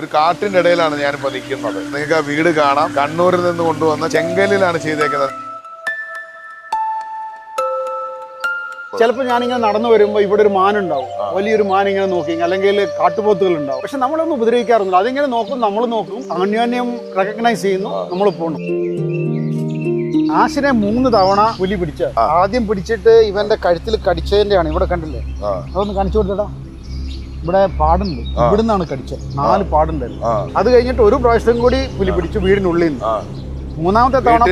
ഒരു കാട്ടിന്റെ ഇടയിലാണ് ഞാനിപ്പോ നിൽക്കുന്നത്. നിങ്ങൾക്ക് ആ വീട് കാണാം. കണ്ണൂരിൽ നിന്ന് കൊണ്ടുവന്ന ചെങ്കലിലാണ് ചെയ്തേക്കുന്നത്. ചിലപ്പോൾ ഞാനിങ്ങനെ നടന്നു വരുമ്പോൾ ഇവിടെ ഒരു മാനുണ്ടാവും, വലിയൊരു മാൻ ഇങ്ങനെ നോക്കി, അല്ലെങ്കിൽ കാട്ടുപോത്തുകൾ ഉണ്ടാവും. പക്ഷെ നമ്മളൊന്നും ഉപദ്രവിക്കാറൊന്നുമില്ല. അതിങ്ങനെ നോക്കും, നമ്മൾ നോക്കും, അന്യോന്യം റെക്കഗ്നൈസ് ചെയ്യുന്നു, നമ്മൾ പോകണം. ആശിനെ 3 തവണ പുലി പിടിച്ച. ആദ്യം പിടിച്ചിട്ട് ഇവന്റെ കഴുത്തിൽ കടിച്ചതിന്റെയാണ്. ഇവിടെ കണ്ടില്ലേ, അതൊന്ന് കാണിച്ചു കൊടുത്തടാ. ഇവിടെ പാടുണ്ട്, ഇവിടുന്നാണ് കടിച്ചത്. 4 പാടുണ്ടായിരുന്നു. അത് കഴിഞ്ഞിട്ട് ഒരു പ്രാവശ്യം കൂടി പുലി പിടിച്ചു വീടിനുള്ളിൽ നിന്ന്. 3ാമത്തെ തവണ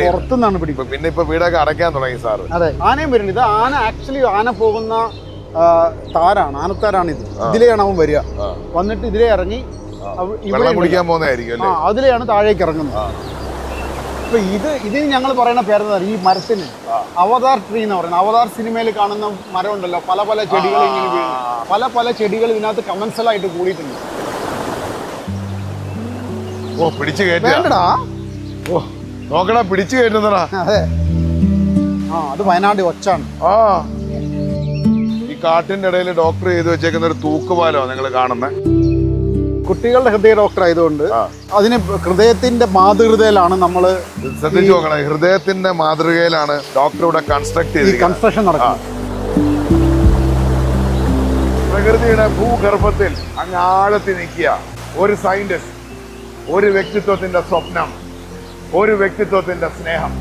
പുറത്തുനിന്നാണ് പിടിക്കുന്നത്. പിന്നെ ഇപ്പൊ വീടൊക്കെ അടയ്ക്കാൻ തുടങ്ങി സാറ്. അതെ, ആനയും വരുന്നുണ്ട്. ഇത് ആന ആക്ച്വലി ആന പോകുന്ന താരാണ്, ആനത്താരാണ് ഇത്. ഇതിലെയാണ് അവൻ വരിക. വന്നിട്ട് ഇതിലേ ഇറങ്ങി കുടിക്കാൻ പോകുന്നതായിരിക്കും. അതിലെയാണ് താഴേക്ക് ഇറങ്ങുന്നത്. അപ്പൊ ഇതിന് ഞങ്ങൾ പറയുന്ന പേരെന്താ, ഈ മരത്തിന് അവതാർ ട്രീ എന്ന് പറയുന്നത്. അവതാർ സിനിമയിൽ കാണുന്ന മരം ഉണ്ടല്ലോ, പല പല ചെടികൾ ഇങ്ങനെ വീഴും. പല ചെടികൾ ഇതിനകത്ത് കമൻസലായിട്ട് കൂടിയിട്ടുണ്ട്. ഓ, പിടിച്ചു കയറ്റാ. ഓ, നോക്കടാ, പിടിച്ചു കയറ്റുന്നടാ. അതെ, അത് വയനാട് ഒച്ചാണ്. ഈ കാട്ടിന്റെ ഇടയിൽ ഡോക്ടർ ചെയ്ത് വെച്ചേക്കുന്ന ഒരു തൂക്കുപാലമാണ് നിങ്ങൾ കാണുന്നത്. കുട്ടികളുടെ ഹൃദയ ഡോക്ടർ ആയതുകൊണ്ട് അതിന് ഹൃദയത്തിന്റെ മാതൃകയിലാണ് നമ്മൾ ശ്രദ്ധിച്ചു നോക്കണം. ഹൃദയത്തിന്റെ മാതൃകയിലാണ് ഡോക്ടർ ഇവിടെ കൺസ്ട്രക്ഷൻ നടക്കുന്നത്. പ്രകൃതിയുടെ ഭൂഗർഭത്തിൽ അങ്ങ് ആഴത്തിൽ നിൽക്കുക ഒരു സയന്റിസ്റ്റ്, ഒരു വ്യക്തിത്വത്തിന്റെ സ്വപ്നം, ഒരു വ്യക്തിത്വത്തിന്റെ സ്നേഹം.